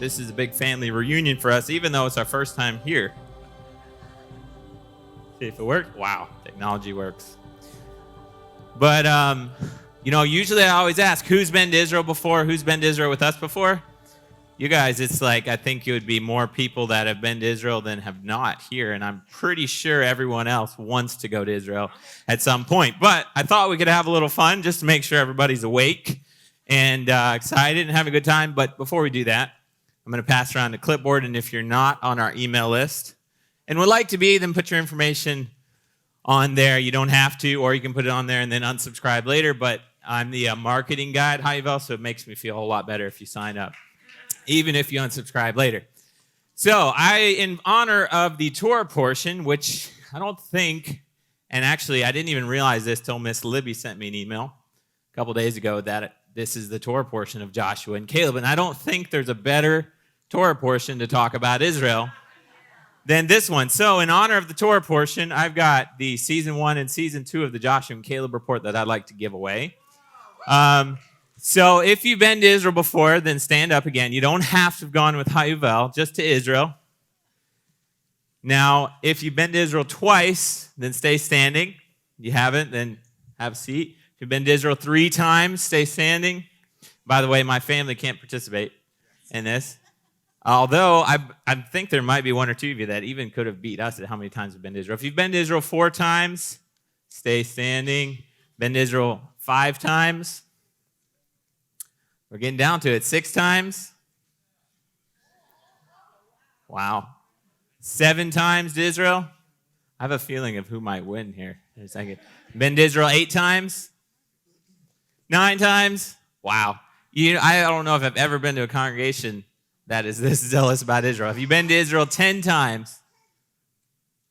this is a big family reunion for us, even though it's our first time here. See if it works. Wow, technology works. But, usually I always ask, who's been to Israel before? Who's been to Israel with us before? You guys, it's like, I think it would be more people that have been to Israel than have not here. And I'm pretty sure everyone else wants to go to Israel at some point. But I thought we could have a little fun just to make sure everybody's awake and excited and have a good time. But before we do that, I'm going to pass around the clipboard. And if you're not on our email list and would like to be, then put your information on there. You don't have to, or you can put it on there and then unsubscribe later. But I'm the marketing guy at HaYovel, so it makes me feel a whole lot better if you sign up, even if you unsubscribe later. So in honor of the Torah portion, which I don't think, and actually I didn't even realize this till Miss Libby sent me an email a couple days ago that this is the Torah portion of Joshua and Caleb, and I don't think there's a better Torah portion to talk about Israel than this one. So in honor of the Torah portion, I've got the season 1 and season 2 of the Joshua and Caleb report that I'd like to give away. So if you've been to Israel before, then stand up again. You don't have to have gone with HaYovel, just to Israel. Now, if you've been to Israel twice, then stay standing. You haven't, then have a seat. If you've been to Israel 3 times, stay standing. By the way, my family can't participate in this. Although I think there might be 1 or 2 of you that even could have beat us at how many times we've been to Israel. If you've been to Israel 4 times, stay standing. Been to Israel 5 times. We're getting down to it. 6 times. Wow. 7 times to Israel. I have a feeling of who might win here in a second. Been to Israel 8 times. 9 times. Wow. I don't know if I've ever been to a congregation that is this zealous about Israel. Have you been to Israel 10 times?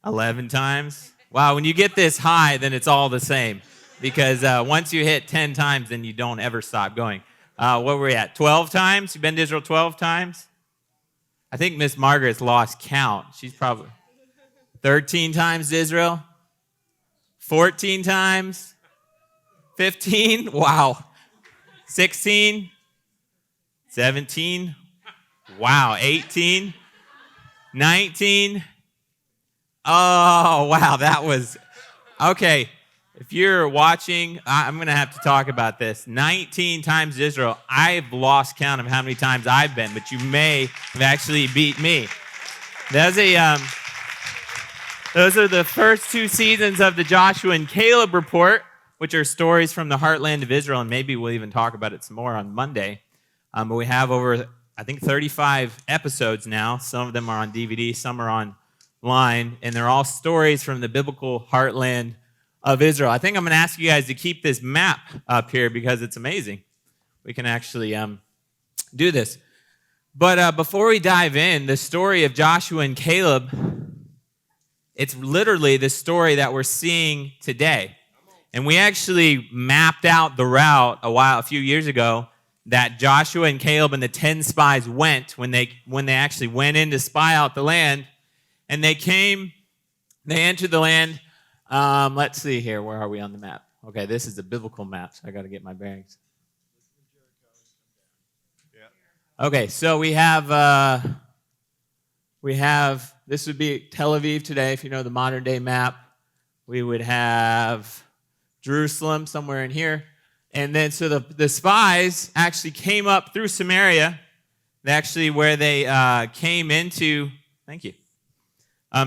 11 times? Wow, when you get this high, then it's all the same. Because once you hit 10 times, then you don't ever stop going. What were we at? 12 times? You've been to Israel 12 times? I think Miss Margaret's lost count. She's probably 13 times to Israel? 14 times? 15? Wow. 16? 17? Wow. 18? 19? Oh, wow. That was... Okay. If you're watching, I'm going to have to talk about this. 19 times to Israel. I've lost count of how many times I've been, but you may have actually beat me. Those are the first 2 seasons of the Joshua and Caleb report, which are stories from the heartland of Israel, and maybe we'll even talk about it some more on Monday. But we have over, I think, 35 episodes now. Some of them are on DVD, some are online, and they're all stories from the biblical heartland of Israel. I think I'm going to ask you guys to keep this map up here because it's amazing. We can actually do this. But before we dive in, the story of Joshua and Caleb, it's literally the story that we're seeing today. And we actually mapped out the route a few years ago that Joshua and Caleb and the 10 spies went when they actually went in to spy out the land. And they entered the land. Let's see here. Where are we on the map? Okay, this is the biblical map, so I got to get my bearings. Okay, so we have, this would be Tel Aviv today, if you know the modern day map. We would have Jerusalem somewhere in here. And then, so the spies actually came up through Samaria, actually where they came into, thank you.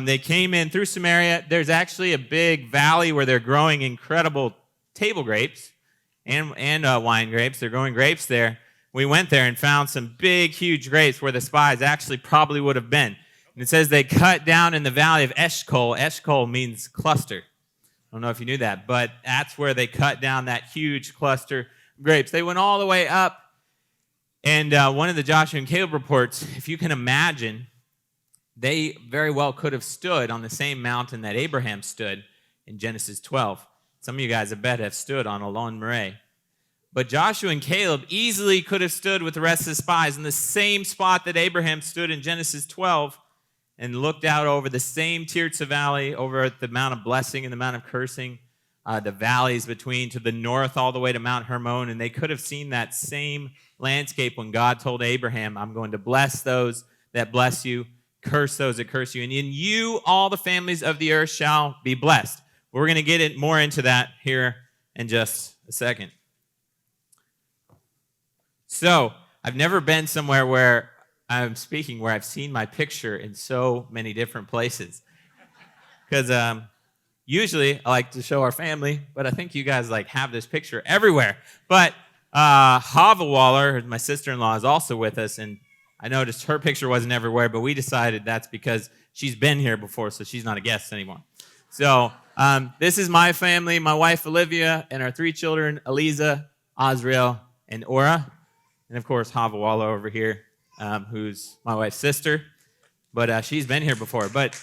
They came in through Samaria. There's actually a big valley where they're growing incredible table grapes and wine grapes. They're growing grapes there. We went there and found some big, huge grapes where the spies actually probably would have been. And it says they cut down in the valley of Eshcol. Eshcol means cluster. I don't know if you knew that, but that's where they cut down that huge cluster of grapes. They went all the way up. And one of the Joshua and Caleb reports, if you can imagine, they very well could have stood on the same mountain that Abraham stood in Genesis 12. Some of you guys, I bet, have stood on Elon Moreh. But Joshua and Caleb easily could have stood with the rest of the spies in the same spot that Abraham stood in Genesis 12 and looked out over the same Tirzah Valley, over at the Mount of Blessing and the Mount of Cursing, the valleys between to the north all the way to Mount Hermon, and they could have seen that same landscape when God told Abraham, I'm going to bless those that bless you, curse those that curse you, and in you all the families of the earth shall be blessed. We're going to get more into that here in just a second. So, I've never been somewhere where I'm speaking where I've seen my picture in so many different places. Because usually I like to show our family, but I think you guys have this picture everywhere. But HaYovel, my sister-in-law, is also with us, and I noticed her picture wasn't everywhere, but we decided that's because she's been here before, so she's not a guest anymore. So this is my family, my wife Olivia, and our 3 children, Eliza, Azriel, and Ora. And of course, HaYovel over here, who's my wife's sister. But she's been here before. But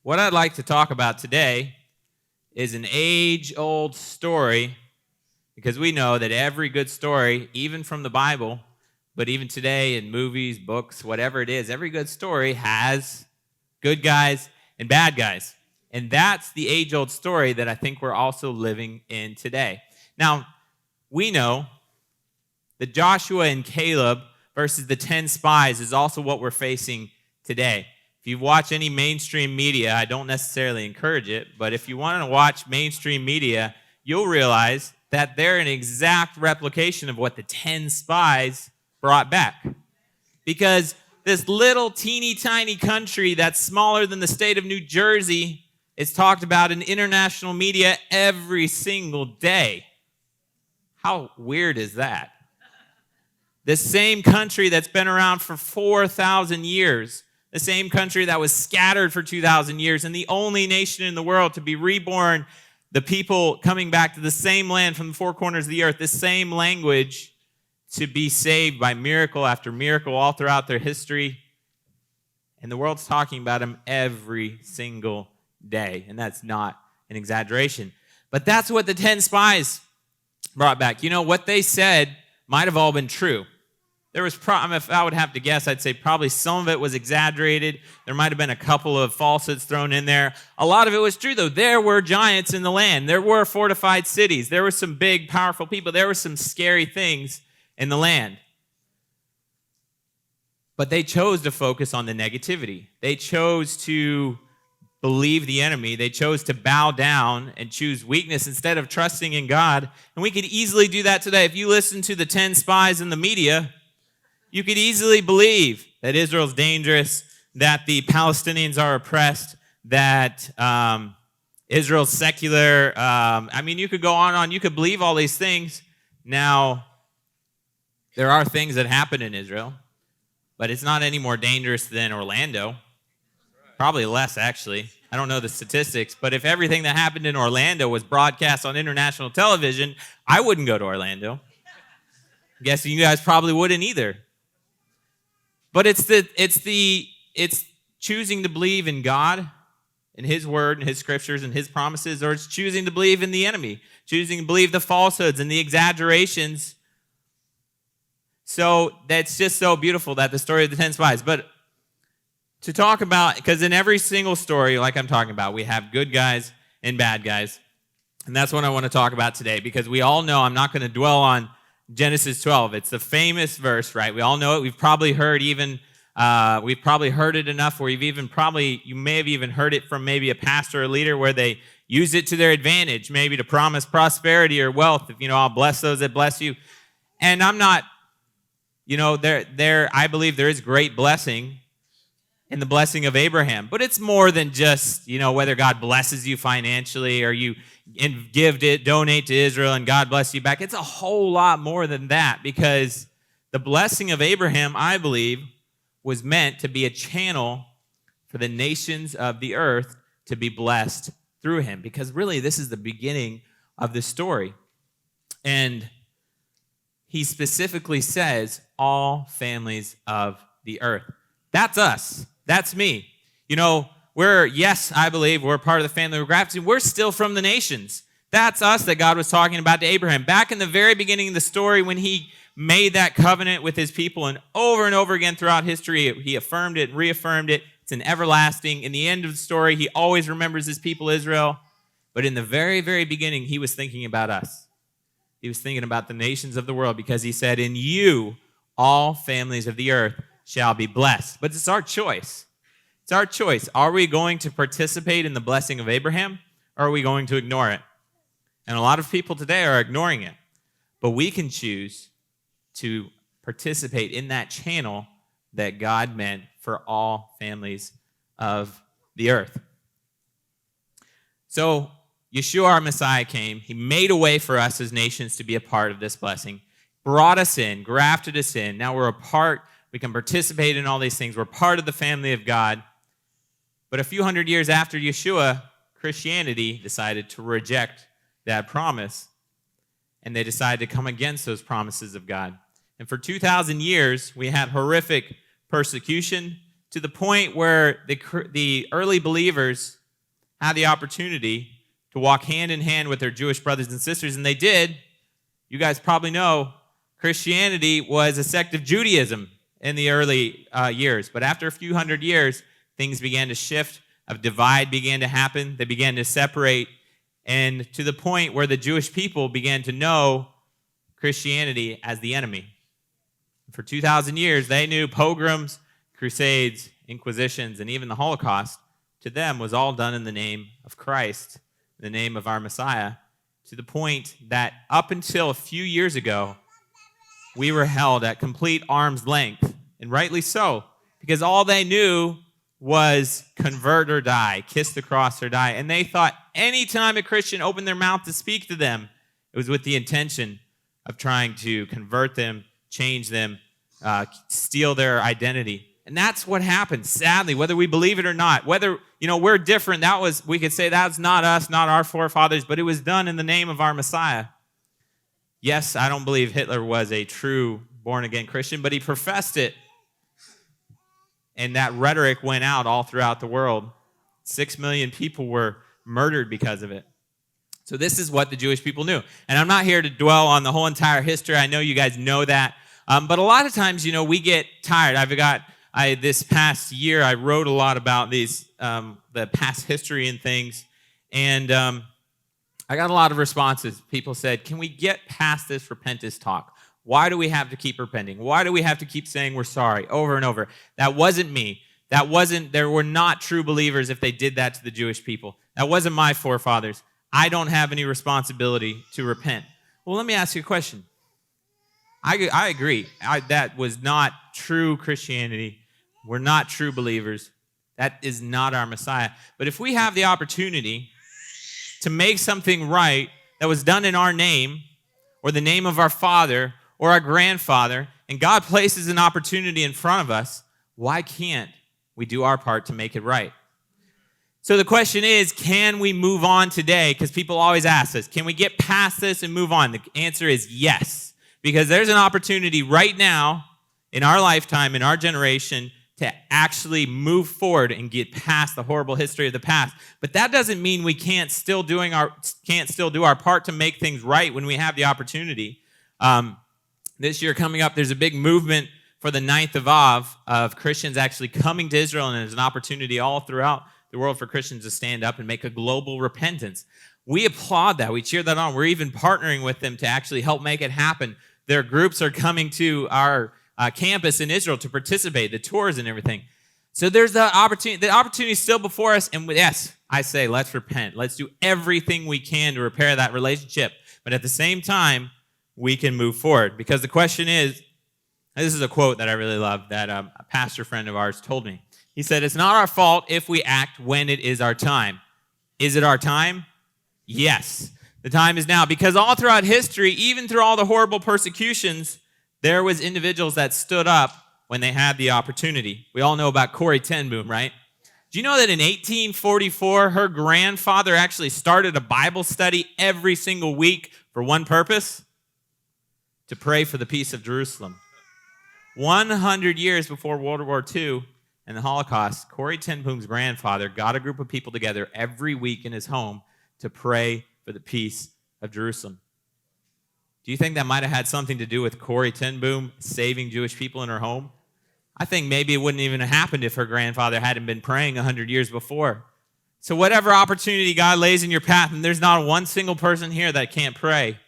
what I'd like to talk about today is an age-old story, because we know that every good story, even from the Bible, but even today in movies, books, whatever it is, every good story has good guys and bad guys. And that's the age-old story that I think we're also living in today. Now, we know that Joshua and Caleb versus the 10 spies is also what we're facing today. If you watch any mainstream media, I don't necessarily encourage it, but if you want to watch mainstream media, you'll realize that they're an exact replication of what the 10 spies brought back. Because this little teeny tiny country that's smaller than the state of New Jersey is talked about in international media every single day. How weird is that? The same country that's been around for 4,000 years, the same country that was scattered for 2,000 years, and the only nation in the world to be reborn, the people coming back to the same land from the 4 corners of the earth, the same language, to be saved by miracle after miracle all throughout their history. And the world's talking about them every single day, and that's not an exaggeration. But that's what the 10 spies brought back. You know, what they said might have all been true. There was, if I would have to guess, I'd say probably some of it was exaggerated. There might have been a couple of falsehoods thrown in there. A lot of it was true, though. There were giants in the land. There were fortified cities. There were some big, powerful people. There were some scary things in the land. But they chose to focus on the negativity. They chose to believe the enemy. They chose to bow down and choose weakness instead of trusting in God. And we could easily do that today. If you listen to the 10 spies in the media, you could easily believe that Israel's dangerous, that the Palestinians are oppressed, that Israel's secular. You could go on and on. You could believe all these things. Now, there are things that happen in Israel, but it's not any more dangerous than Orlando. Probably less, actually. I don't know the statistics, but if everything that happened in Orlando was broadcast on international television, I wouldn't go to Orlando. I'm guessing you guys probably wouldn't either. But it's choosing to believe in God, in His Word, and His Scriptures, and His promises, or it's choosing to believe in the enemy, choosing to believe the falsehoods and the exaggerations. So that's just so beautiful, that the story of the 10 spies. But to talk about, because in every single story, like I'm talking about, we have good guys and bad guys. And that's what I want to talk about today, because we all know, I'm not going to dwell on Genesis 12. It's the famous verse, right? We all know it. We've probably heard it enough where you may have even heard it from maybe a pastor or leader where they use it to their advantage, maybe to promise prosperity or wealth. I'll bless those that bless you. And I'm not, I believe there is great blessing in the blessing of Abraham. But it's more than just, whether God blesses you financially or you donate to Israel and God bless you back. It's a whole lot more than that, because the blessing of Abraham, I believe, was meant to be a channel for the nations of the earth to be blessed through him, because really this is the beginning of the story. And he specifically says, all families of the earth. That's us. That's me. I believe we're part of the family of grafting. We're still from the nations. That's us that God was talking about to Abraham. Back in the very beginning of the story, when he made that covenant with his people, and over again throughout history, he affirmed it and reaffirmed it. It It's an everlasting. In the end of the story, he always remembers his people Israel. But in the very, very beginning, he was thinking about us. He was thinking about the nations of the world because he said, in you, all families of the earth shall be blessed. But it's our choice. It's our choice. Are we going to participate in the blessing of Abraham, or are we going to ignore it? And a lot of people today are ignoring it. But we can choose to participate in that channel that God meant for all families of the earth. So Yeshua, our Messiah, came. He made a way for us as nations to be a part of this blessing, brought us in, grafted us in. Now we're a part. We can participate in all these things. We're part of the family of God. But a few hundred years after Yeshua, Christianity decided to reject that promise, and they decided to come against those promises of God. And for 2,000 years, we had horrific persecution to the point where the early believers had the opportunity to walk hand in hand with their Jewish brothers and sisters, and they did. You guys probably know Christianity was a sect of Judaism in the early years. But after a few hundred years, things began to shift. A divide began to happen. They began to separate. And to the point where the Jewish people began to know Christianity as the enemy. For 2,000 years, they knew pogroms, crusades, inquisitions, and even the Holocaust, to them, was all done in the name of Christ, in the name of our Messiah, to the point that up until a few years ago, we were held at complete arm's length, and rightly so, because all they knew was convert or die, kiss the cross or die. And they thought anytime a Christian opened their mouth to speak to them, it was with the intention of trying to convert them, change them, steal their identity. And that's what happened, sadly, whether we believe it or not. Whether, we're different, we could say that's not us, not our forefathers, but it was done in the name of our Messiah. Yes, I don't believe Hitler was a true born-again Christian, but he professed it. And that rhetoric went out all throughout the world. 6 million people were murdered because of it. So this is what the Jewish people knew. And I'm not here to dwell on the whole entire history. I know you guys know that. But a lot of times, we get tired. This past year, I wrote a lot about the past history and things. And I got a lot of responses. People said, can we get past this repentance talk? Why do we have to keep repenting? Why do we have to keep saying we're sorry over and over? That wasn't me. There were not true believers if they did that to the Jewish people. That wasn't my forefathers. I don't have any responsibility to repent. Well, let me ask you a question. I agree. That was not true Christianity. We're not true believers. That is not our Messiah. But if we have the opportunity to make something right that was done in our name or the name of our father or our grandfather, and God places an opportunity in front of us, why can't we do our part to make it right? So the question is, can we move on today? Because people always ask us, can we get past this and move on? The answer is yes, because there's an opportunity right now in our lifetime, in our generation, to actually move forward and get past the horrible history of the past. But that doesn't mean we can't still do our part to make things right when we have the opportunity. This year coming up, there's a big movement for the 9th of Av of Christians actually coming to Israel, and there's an opportunity all throughout the world for Christians to stand up and make a global repentance. We applaud that. We cheer that on. We're even partnering with them to actually help make it happen. Their groups are coming to our campus in Israel to participate, the tours and everything. So there's the opportunity. The opportunity is still before us, and yes, I say let's repent. Let's do everything we can to repair that relationship. But at the same time, we can move forward. Because the question is, this is a quote that I really love that a pastor friend of ours told me. He said, it's not our fault if we act when it is our time. Is it our time? Yes. The time is now. Because all throughout history, even through all the horrible persecutions, there was individuals that stood up when they had the opportunity. We all know about Corrie ten Boom, right? Do you know that in 1844, her grandfather actually started a Bible study every single week for one purpose? To pray for the peace of Jerusalem. 100 years before World War II and the Holocaust, Corrie ten Boom's grandfather got a group of people together every week in his home to pray for the peace of Jerusalem. Do you think that might have had something to do with Corrie ten Boom saving Jewish people in her home? I think maybe it wouldn't even have happened if her grandfather hadn't been praying 100 years before. So whatever opportunity God lays in your path, and there's not one single person here that can't pray,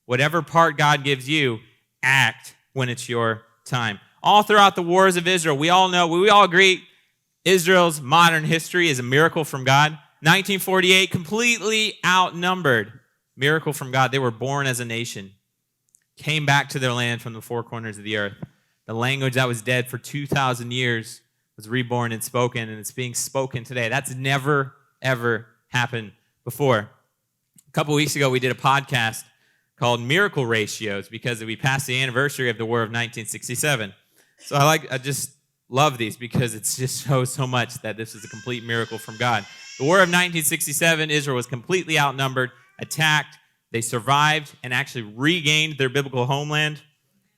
whatever part God gives you, act when it's your time. All throughout the wars of Israel, we all agree Israel's modern history is a miracle from God. 1948, completely outnumbered. Miracle from God. They were born as a nation, came back to their land from the four corners of the earth. The language that was dead for 2,000 years was reborn and spoken, and it's being spoken today. That's never, ever happened before. A couple weeks ago, we did a podcast called Miracle Ratios because we passed the anniversary of the War of 1967. So I just love these because it just shows so much that this is a complete miracle from God. The War of 1967, Israel was completely outnumbered, attacked. They survived and actually regained their biblical homeland.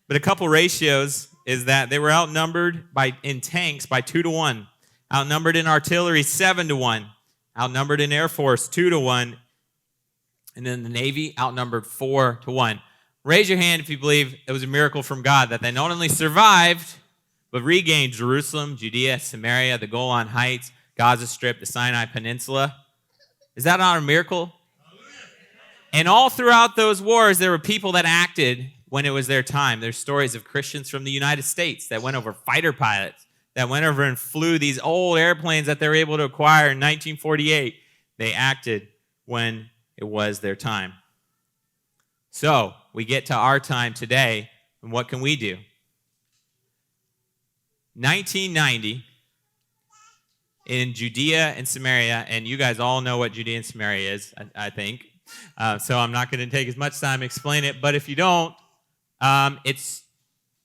But a couple ratios is that they were outnumbered in tanks by 2-1, outnumbered in artillery 7-1, outnumbered in Air Force 2-1, and then the Navy outnumbered 4-1. Raise your hand if you believe it was a miracle from God that they not only survived, but regained Jerusalem, Judea, Samaria, the Golan Heights, Gaza Strip, the Sinai Peninsula. Is that not a miracle? And all throughout those wars, there were people that acted when it was their time. There's stories of Christians from the United States that went over, fighter pilots that went over and flew these old airplanes that they were able to acquire in 1948. They acted when it was their time. So we get to our time today, and what can we do? 1990, in Judea and Samaria, and you guys all know what Judea and Samaria is, I think. So I'm not going to take as much time to explain it, but if you don't, it's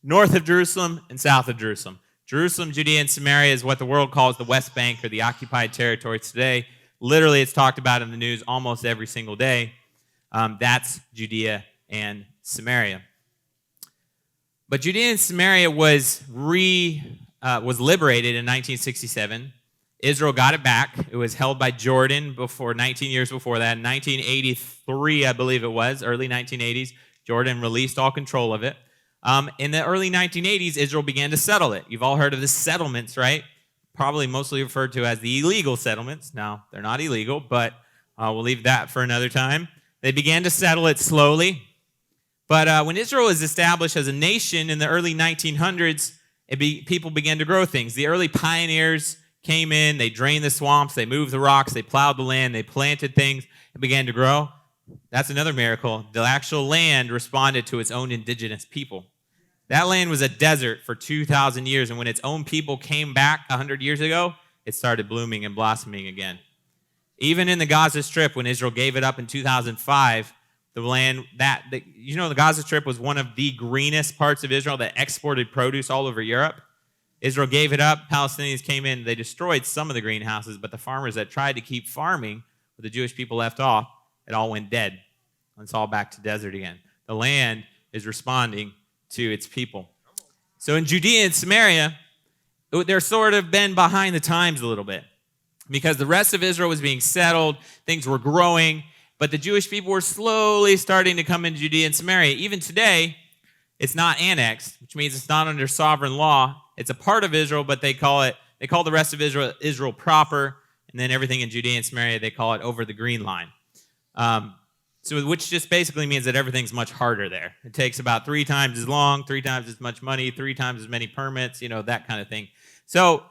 north of Jerusalem and south of Jerusalem. Jerusalem, Judea, and Samaria is what the world calls the West Bank or the occupied territories today. Literally, it's talked about in the news almost every single day. That's Judea and Samaria. But Judea and Samaria was liberated in 1967. Israel got it back. It was held by Jordan before 19 years before that. In 1983, I believe it was, early 1980s, Jordan released all control of it. In the early 1980s, Israel began to settle it. You've all heard of the settlements, right? Probably mostly referred to as the illegal settlements. Now, they're not illegal, but we'll leave that for another time. They began to settle it slowly. But when Israel was established as a nation in the early 1900s, people began to grow things. The early pioneers came in, they drained the swamps, they moved the rocks, they plowed the land, they planted things, and began to grow. That's another miracle. The actual land responded to its own indigenous people. That land was a desert for 2,000 years, and when its own people came back 100 years ago, it started blooming and blossoming again. Even in the Gaza Strip, when Israel gave it up in 2005, the Gaza Strip was one of the greenest parts of Israel that exported produce all over Europe. Israel gave it up. Palestinians came in. They destroyed some of the greenhouses, but the farmers that tried to keep farming, where the Jewish people left off, it all went dead. And it's all back to desert again. The land is responding to its people. So in Judea and Samaria, they're sort of been behind the times a little bit because the rest of Israel was being settled. Things were growing, but the Jewish people were slowly starting to come into Judea and Samaria. Even today, it's not annexed, which means it's not under sovereign law. It's a part of Israel, but they call the rest of Israel Israel proper, and then everything in Judea and Samaria, they call it over the green line. Which just basically means that everything's much harder there. It takes about 3 times as long, 3 times as much money, 3 times as many permits, that kind of thing. So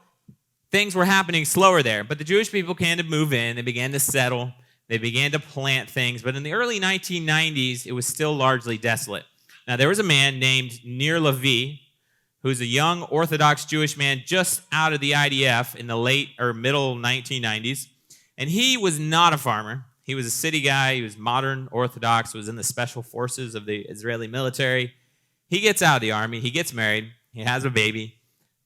things were happening slower there, but the Jewish people began to move in. They began to settle. They began to plant things. But in the early 1990s, it was still largely desolate. Now, there was a man named Nir Levi, who's a young Orthodox Jewish man just out of the IDF in the late or middle 1990s. And he was not a farmer. He was a city guy. He was modern Orthodox, was in the special forces of the Israeli military. He gets out of the army. He gets married. He has a baby.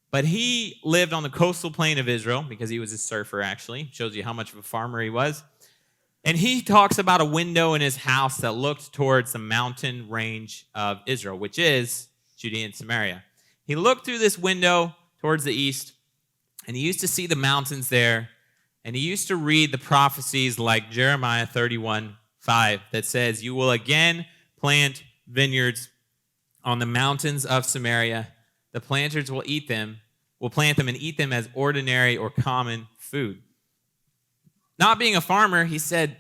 But he lived on the coastal plain of Israel because he was a surfer, actually. Shows you how much of a farmer he was. And he talks about a window in his house that looked towards the mountain range of Israel, which is Judea and Samaria. He looked through this window towards the east, and he used to see the mountains there, and he used to read the prophecies like Jeremiah 31:5 that says, "You will again plant vineyards on the mountains of Samaria. The planters will eat them, will plant them and eat them as ordinary or common food. Not being a farmer, he said,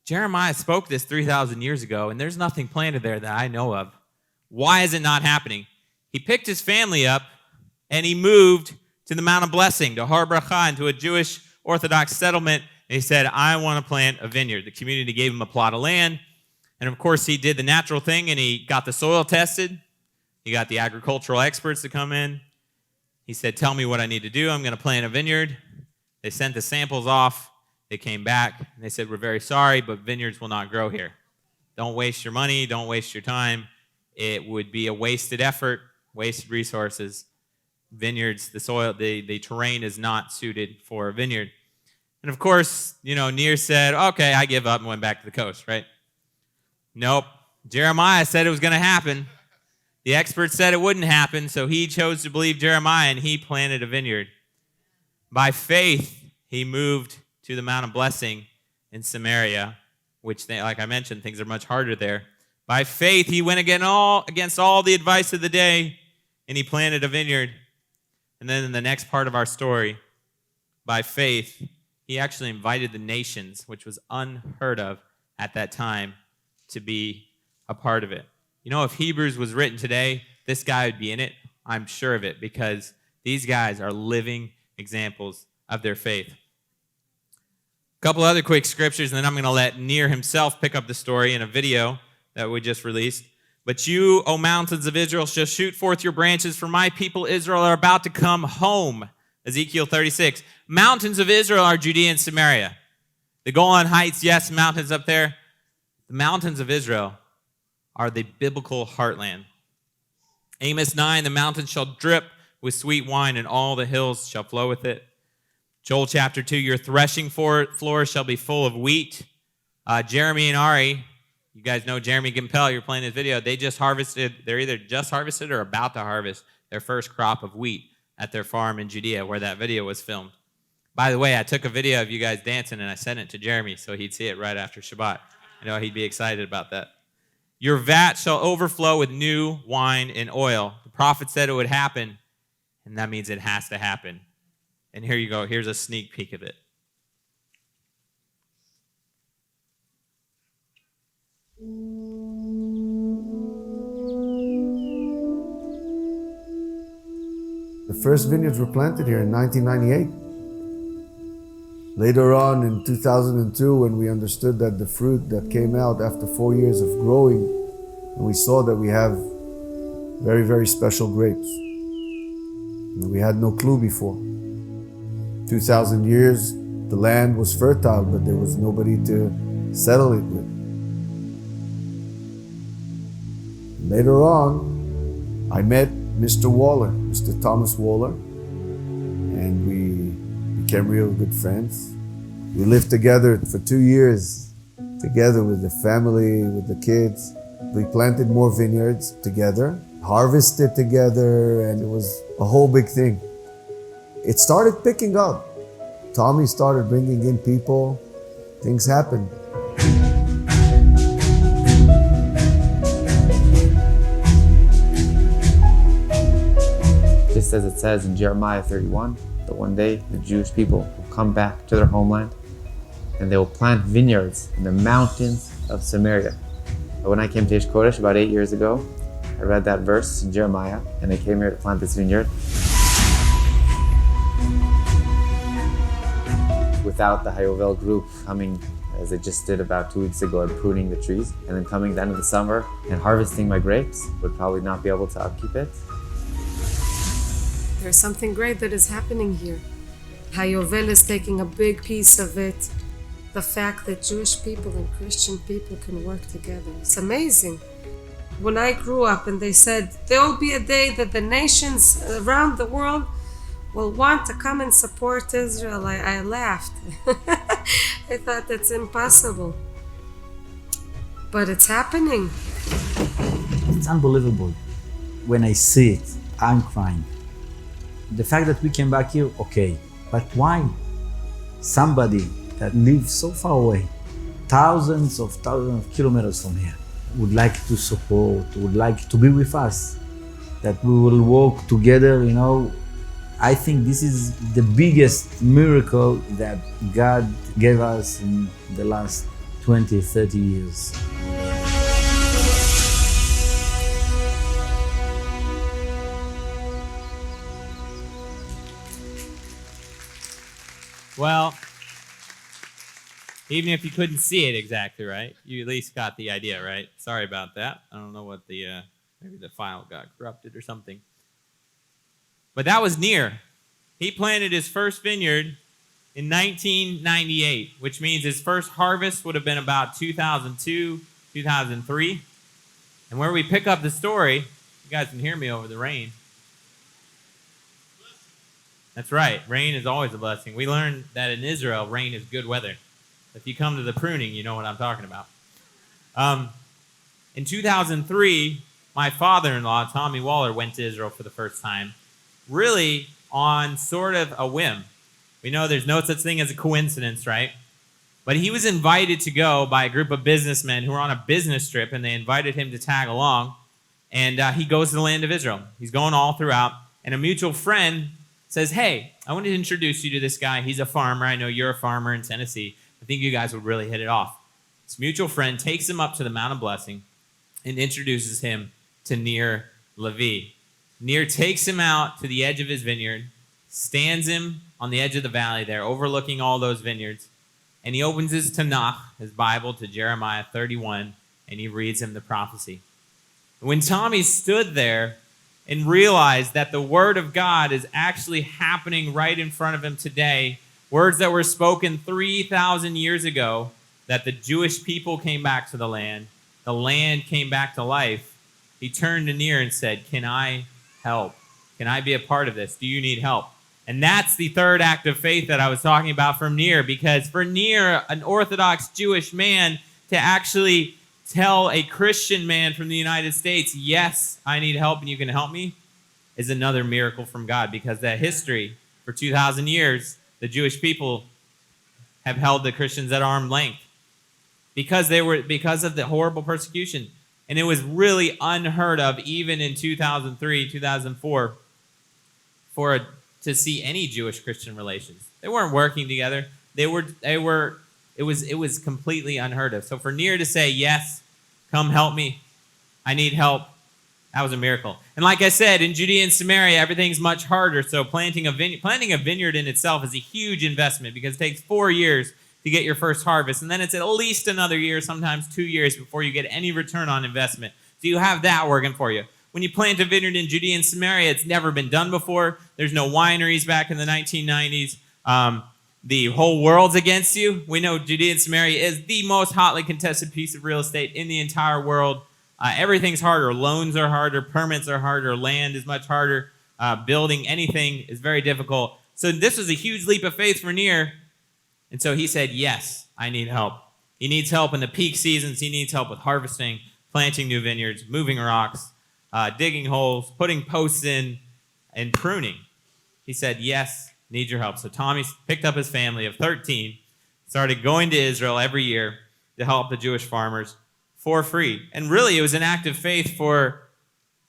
Jeremiah spoke this 3,000 years ago, and there's nothing planted there that I know of. Why is it not happening? He picked his family up, and he moved to the Mount of Blessing, to Har Bracha, into a Jewish Orthodox settlement, and he said, I want to plant a vineyard. The community gave him a plot of land, and of course he did the natural thing, and he got the soil tested. He got the agricultural experts to come in. He said, tell me what I need to do. I'm going to plant a vineyard. They sent the samples off. They came back, and they said, we're very sorry, but vineyards will not grow here. Don't waste your money. Don't waste your time. It would be a wasted effort, wasted resources. Vineyards, the soil, the terrain is not suited for a vineyard. And of course, Nir said, okay, I give up, and went back to the coast, right? Nope. Jeremiah said it was going to happen. The experts said it wouldn't happen, so he chose to believe Jeremiah, and he planted a vineyard. By faith, he moved to the Mount of Blessing in Samaria, which, like I mentioned, things are much harder there. By faith, he went against all the advice of the day, and he planted a vineyard. And then in the next part of our story, by faith, he actually invited the nations, which was unheard of at that time, to be a part of it. If Hebrews was written today, this guy would be in it. I'm sure of it, because these guys are living examples of their faith. A couple other quick scriptures, and then I'm going to let Nir himself pick up the story in a video that we just released. But you, O mountains of Israel, shall shoot forth your branches, for my people Israel are about to come home. Ezekiel 36. Mountains of Israel are Judea and Samaria. The Golan Heights, yes, mountains up there. The mountains of Israel are the biblical heartland. Amos 9, the mountains shall drip with sweet wine, and all the hills shall flow with it. Joel chapter 2, your threshing floor shall be full of wheat. Jeremy and Ari, you guys know Jeremy Gimpel, you're playing this video, they're either just harvested or about to harvest their first crop of wheat at their farm in Judea where that video was filmed. By the way, I took a video of you guys dancing and I sent it to Jeremy so he'd see it right after Shabbat. I know he'd be excited about that. Your vat shall overflow with new wine and oil. The prophet said it would happen, and that means it has to happen. And here you go. Here's a sneak peek of it. The first vineyards were planted here in 1998. Later on in 2002, when we understood that the fruit that came out after 4 years of growing, and we saw that we have very, very special grapes. And we had no clue before. 2,000 years, the land was fertile, but there was nobody to settle it with. Later on, I met Mr. Waller, Mr. Thomas Waller, and we became real good friends. We lived together for 2 years, together with the family, with the kids. We planted more vineyards together, harvested together, and it was a whole big thing. It started picking up. Tommy started bringing in people. Things happened. Just as it says in Jeremiah 31, that one day the Jewish people will come back to their homeland and they will plant vineyards in the mountains of Samaria. When I came to Ish Kodesh about 8 years ago, I read that verse in Jeremiah and I came here to plant this vineyard. Without the HaYovel group coming, as I just did about 2 weeks ago, and pruning the trees, and then coming the end of the summer and harvesting my grapes, would probably not be able to upkeep it. There's something great that is happening here. HaYovel is taking a big piece of it. The fact that Jewish people and Christian people can work together. It's amazing. When I grew up and they said, there will be a day that the nations around the world will want to come and support Israel, I laughed. I thought that's impossible. But it's happening. It's unbelievable. When I see it, I'm crying. The fact that we came back here, okay, but why? Somebody that lives so far away, thousands of kilometers from here, would like to support, would like to be with us, that we will work together, I think this is the biggest miracle that God gave us in the last 20, 30 years. Well, even if you couldn't see it exactly right, you at least got the idea, right? Sorry about that. I don't know what maybe the file got corrupted or something. But that was Nir. He planted his first vineyard in 1998, which means his first harvest would have been about 2002, 2003. And where we pick up the story, you guys can hear me over the rain. That's right. Rain is always a blessing. We learned that in Israel, rain is good weather. If you come to the pruning, you know what I'm talking about. In 2003, my father-in-law, Tommy Waller, went to Israel for the first time, really on sort of a whim. We know there's no such thing as a coincidence, right? But he was invited to go by a group of businessmen who were on a business trip, and they invited him to tag along. And he goes to the land of Israel. He's going all throughout. And a mutual friend says, hey, I want to introduce you to this guy. He's a farmer. I know you're a farmer in Tennessee. I think you guys would really hit it off. This mutual friend takes him up to the Mount of Blessing and introduces him to Nir Levi. Nir takes him out to the edge of his vineyard, stands him on the edge of the valley there, overlooking all those vineyards, and he opens his Tanakh, his Bible, to Jeremiah 31, and he reads him the prophecy. When Tommy stood there and realized that the word of God is actually happening right in front of him today, words that were spoken 3,000 years ago, that the Jewish people came back to the land came back to life, he turned to Nir and said, can I help? Can I be a part of this? Do you need help? And that's the third act of faith that I was talking about from Nir, because for Nir, an Orthodox Jewish man, to actually tell a Christian man from the United States, yes, I need help and you can help me, is another miracle from God, because that history for 2,000 years, the Jewish people have held the Christians at arm's length because of the horrible persecution. And it was really unheard of, even in 2003, 2004, to see any Jewish-Christian relations. They weren't working together. It was completely unheard of. So for Nir to say, yes, come help me, I need help, that was a miracle. And like I said, in Judea and Samaria, everything's much harder. So planting a vineyard in itself is a huge investment, because it takes 4 years to get your first harvest. And then it's at least another year, sometimes 2 years, before you get any return on investment. So you have that working for you. When you plant a vineyard in Judea and Samaria, it's never been done before. There's no wineries back in the 1990s. The whole world's against you. We know Judea and Samaria is the most hotly contested piece of real estate in the entire world. Everything's harder. Loans are harder. Permits are harder. Land is much harder. Building anything is very difficult. So this was a huge leap of faith for Nir. And so he said, yes, I need help. He needs help in the peak seasons. He needs help with harvesting, planting new vineyards, moving rocks, digging holes, putting posts in, and pruning. He said, yes, need your help. So Tommy picked up his family of 13, started going to Israel every year to help the Jewish farmers for free. And really, it was an act of faith for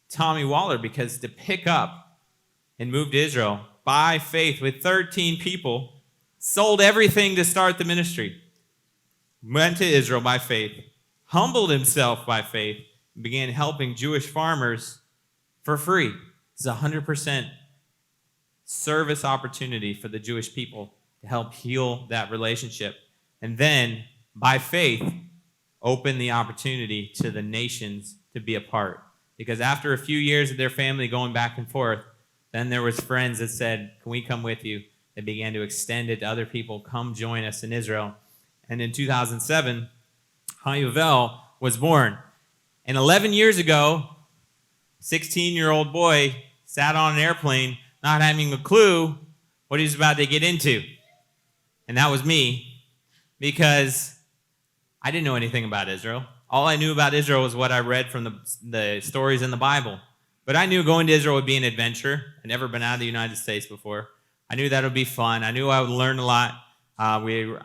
Tommy Waller, because to pick up and move to Israel by faith with 13 people, sold everything to start the ministry, went to Israel by faith, humbled himself by faith, and began helping Jewish farmers for free. It's a 100% service opportunity for the Jewish people to help heal that relationship. And then, by faith, open the opportunity to the nations to be a part. Because after a few years of their family going back and forth, then there was friends that said, can we come with you? They began to extend it to other people. Come join us in Israel. And in 2007, HaYovel was born. And 11 years ago, a 16-year-old boy sat on an airplane not having a clue what he was about to get into. And that was me, because I didn't know anything about Israel. All I knew about Israel was what I read from the stories in the Bible. But I knew going to Israel would be an adventure. I'd never been out of the United States before. I knew that would be fun. I knew I would learn a lot. I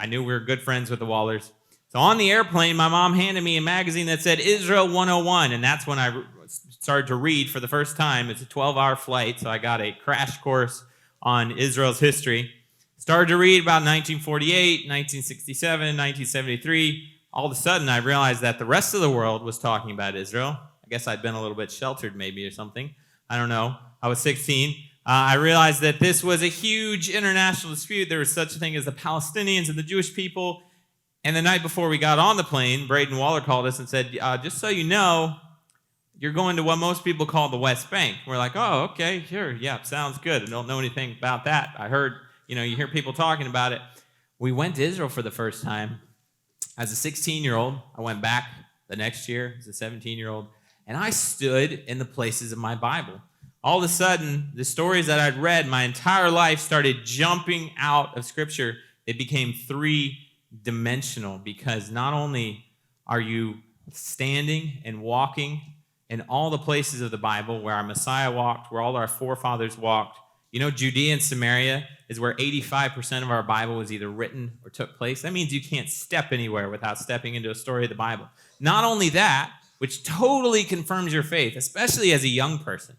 knew we were good friends with the Wallers. So on the airplane, my mom handed me a magazine that said Israel 101, and that's when I started to read for the first time. It's a 12-hour flight, so I got a crash course on Israel's history. Started to read about 1948, 1967, 1973. All of a sudden, I realized that the rest of the world was talking about Israel. I guess I'd been a little bit sheltered maybe or something. I don't know. I was 16. I realized that this was a huge international dispute. There was such a thing as the Palestinians and the Jewish people. And the night before we got on the plane, Braden Waller called us and said, just so you know, you're going to what most people call the West Bank. We're like, oh, okay, sure, yeah, sounds good. I don't know anything about that. I heard, you hear people talking about it. We went to Israel for the first time. As a 16-year-old, I went back the next year as a 17-year-old, and I stood in the places of my Bible. All of a sudden, the stories that I'd read my entire life started jumping out of Scripture. It became three-dimensional because not only are you standing and walking in all the places of the Bible where our Messiah walked, where all our forefathers walked. Judea and Samaria is where 85% of our Bible was either written or took place. That means you can't step anywhere without stepping into a story of the Bible. Not only that, which totally confirms your faith, especially as a young person.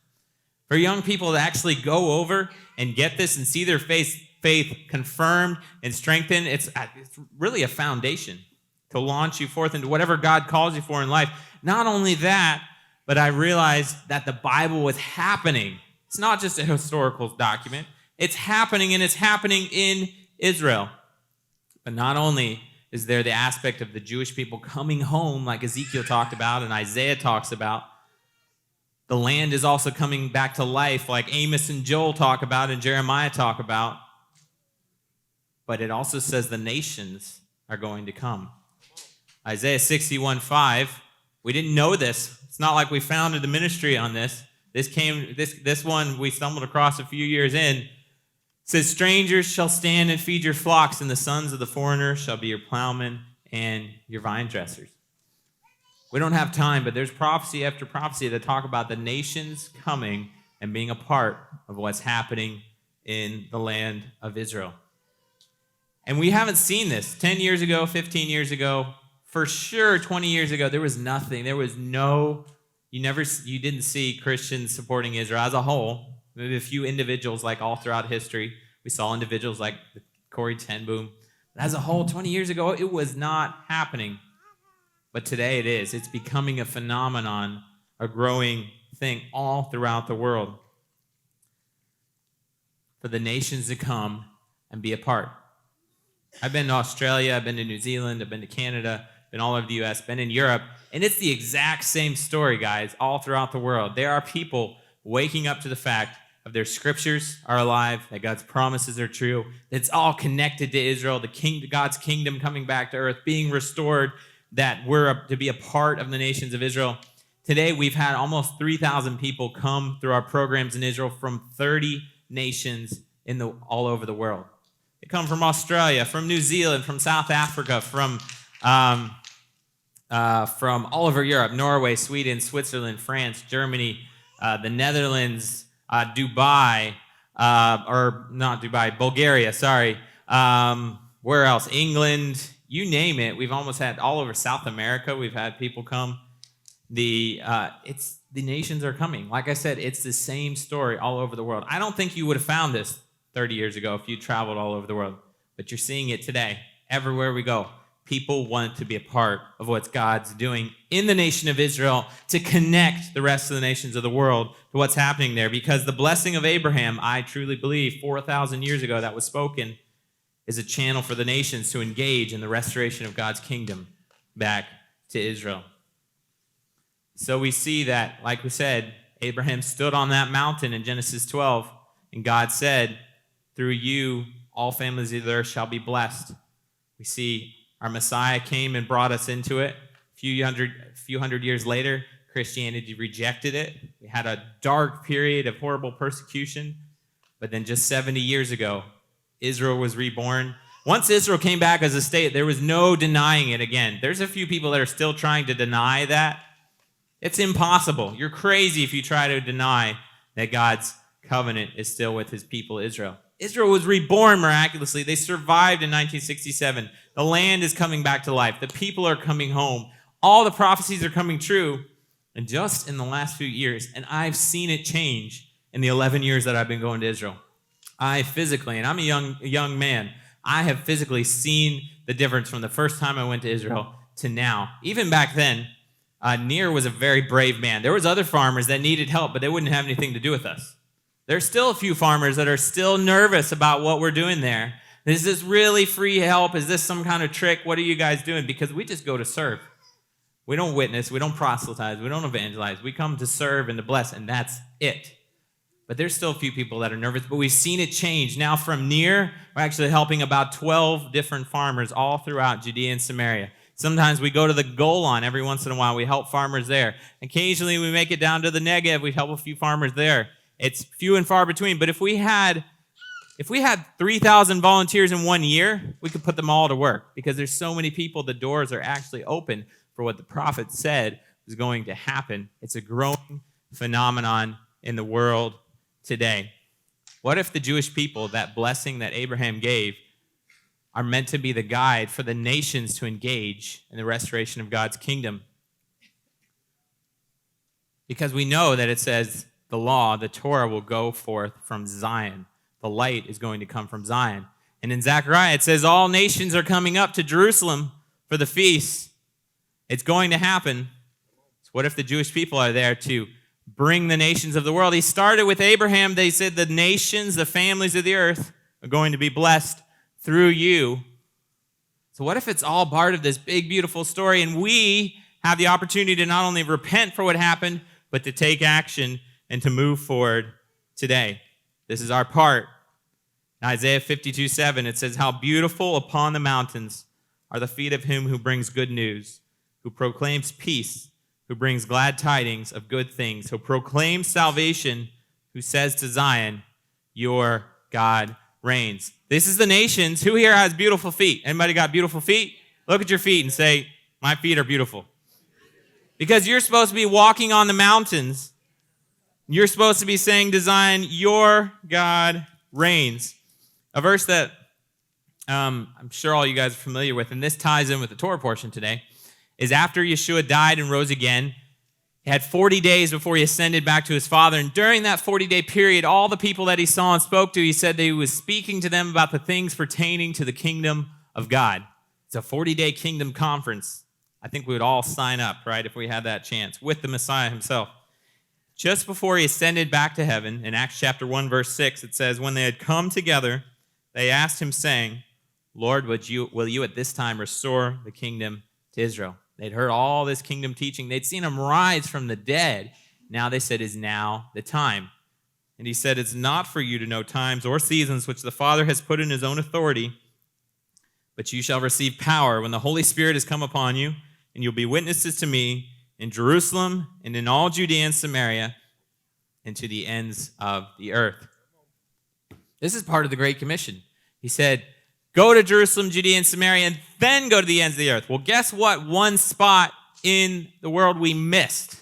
For young people to actually go over and get this and see their faith confirmed and strengthened, it's really a foundation to launch you forth into whatever God calls you for in life. Not only that, but I realized that the Bible was happening. It's not just a historical document. It's happening, and it's happening in Israel. But not only is there the aspect of the Jewish people coming home, like Ezekiel talked about and Isaiah talks about, the land is also coming back to life, like Amos and Joel talk about and Jeremiah talk about. But it also says the nations are going to come. Isaiah 61:5. We didn't know this. It's not like we founded the ministry on this. This one we stumbled across a few years in. It says, strangers shall stand and feed your flocks, and the sons of the foreigner shall be your plowmen and your vine dressers. We don't have time, but there's prophecy after prophecy that talk about the nations coming and being a part of what's happening in the land of Israel. And we haven't seen this. 10 years ago, 15 years ago, for sure 20 years ago, there was nothing. There was you didn't see Christians supporting Israel as a whole. Maybe a few individuals like all throughout history. We saw individuals like Corrie ten Boom. But as a whole, 20 years ago, it was not happening. But today it is. It's becoming a phenomenon, a growing thing all throughout the world. For the nations to come and be a part. I've been to Australia, I've been to New Zealand, I've been to Canada, been all over the U.S., been in Europe, and it's the exact same story, guys, all throughout the world. There are people waking up to the fact of their scriptures are alive, that God's promises are true, that it's all connected to Israel, God's kingdom coming back to earth, being restored, that we're to be a part of the nations of Israel. Today, we've had almost 3,000 people come through our programs in Israel from 30 nations all over the world. They come from Australia, from New Zealand, from South Africa, from all over Europe, Norway, Sweden, Switzerland, France, Germany, the Netherlands, Dubai, or not Dubai, Bulgaria, sorry. Where else? England, you name it. We've almost had all over South America. We've had people come. The nations are coming. Like I said, it's the same story all over the world. I don't think you would have found this 30 years ago if you traveled all over the world, but you're seeing it today. Everywhere we go, people want to be a part of what God's doing in the nation of Israel to connect the rest of the nations of the world to what's happening there, because the blessing of Abraham, I truly believe 4,000 years ago that was spoken, is a channel for the nations to engage in the restoration of God's kingdom back to Israel. So we see that, like we said, Abraham stood on that mountain in Genesis 12, and God said, through you, all families of the earth shall be blessed. We see our Messiah came and brought us into it. A few hundred years later, Christianity rejected it. We had a dark period of horrible persecution. But then just 70 years ago, Israel was reborn. Once Israel came back as a state, there was no denying it again. There's a few people that are still trying to deny that. It's impossible. You're crazy if you try to deny that God's covenant is still with his people, Israel. Israel was reborn miraculously. They survived in 1967. The land is coming back to life. The people are coming home. All the prophecies are coming true. And just in the last few years, and I've seen it change in the 11 years that I've been going to Israel. I physically, and I'm a young man, I have physically seen the difference from the first time I went to Israel to now. Even back then, Nir was a very brave man. There was other farmers that needed help, but they wouldn't have anything to do with us. There's still a few farmers that are still nervous about what we're doing there. Is this really free help? Is this some kind of trick? What are you guys doing? Because we just go to serve. We don't witness. We don't proselytize. We don't evangelize. We come to serve and to bless, and that's it. But there's still a few people that are nervous, but we've seen it change. Now from Nir, we're actually helping about 12 different farmers all throughout Judea and Samaria. Sometimes we go to the Golan every once in a while. We help farmers there. Occasionally we make it down to the Negev. We help a few farmers there. It's few and far between. But if we had 3,000 volunteers in 1 year, we could put them all to work because there's so many people. The doors are actually open for what the prophet said was going to happen. It's a growing phenomenon in the world today. What if the Jewish people, that blessing that Abraham gave, are meant to be the guide for the nations to engage in the restoration of God's kingdom? Because we know that it says the law, the Torah, will go forth from Zion. The light is going to come from Zion. And in Zechariah, it says all nations are coming up to Jerusalem for the feast. It's going to happen. So what if the Jewish people are there to bring the nations of the world? He started with Abraham. They said the nations, the families of the earth are going to be blessed through you. So what if it's all part of this big, beautiful story, and we have the opportunity to not only repent for what happened, but to take action and to move forward today? This is our part. In Isaiah 52:7, it says, how beautiful upon the mountains are the feet of him who brings good news, who proclaims peace, who brings glad tidings of good things, who proclaims salvation, who says to Zion, your God reigns. This is the nations. Who here has beautiful feet? Anybody got beautiful feet? Look at your feet and say, my feet are beautiful. Because you're supposed to be walking on the mountains. You're supposed to be saying to Zion, your God reigns. A verse that I'm sure all you guys are familiar with, and this ties in with the Torah portion today, is after Yeshua died and rose again, he had 40 days before he ascended back to his Father. And during that 40-day period, all the people that he saw and spoke to, he said that he was speaking to them about the things pertaining to the kingdom of God. It's a 40-day kingdom conference. I think we would all sign up, right, if we had that chance, with the Messiah himself. Just before he ascended back to heaven, in Acts chapter 1, verse 6, it says, when they had come together, they asked him, saying, Lord, will you at this time restore the kingdom to Israel? They'd heard all this kingdom teaching. They'd seen him rise from the dead. Now they said, is now the time. And he said, it's not for you to know times or seasons which the Father has put in his own authority, but you shall receive power when the Holy Spirit has come upon you, and you'll be witnesses to me in Jerusalem and in all Judea and Samaria and to the ends of the earth. This is part of the Great Commission. He said, go to Jerusalem, Judea, and Samaria, and then go to the ends of the earth. Well, guess what? One spot in the world we missed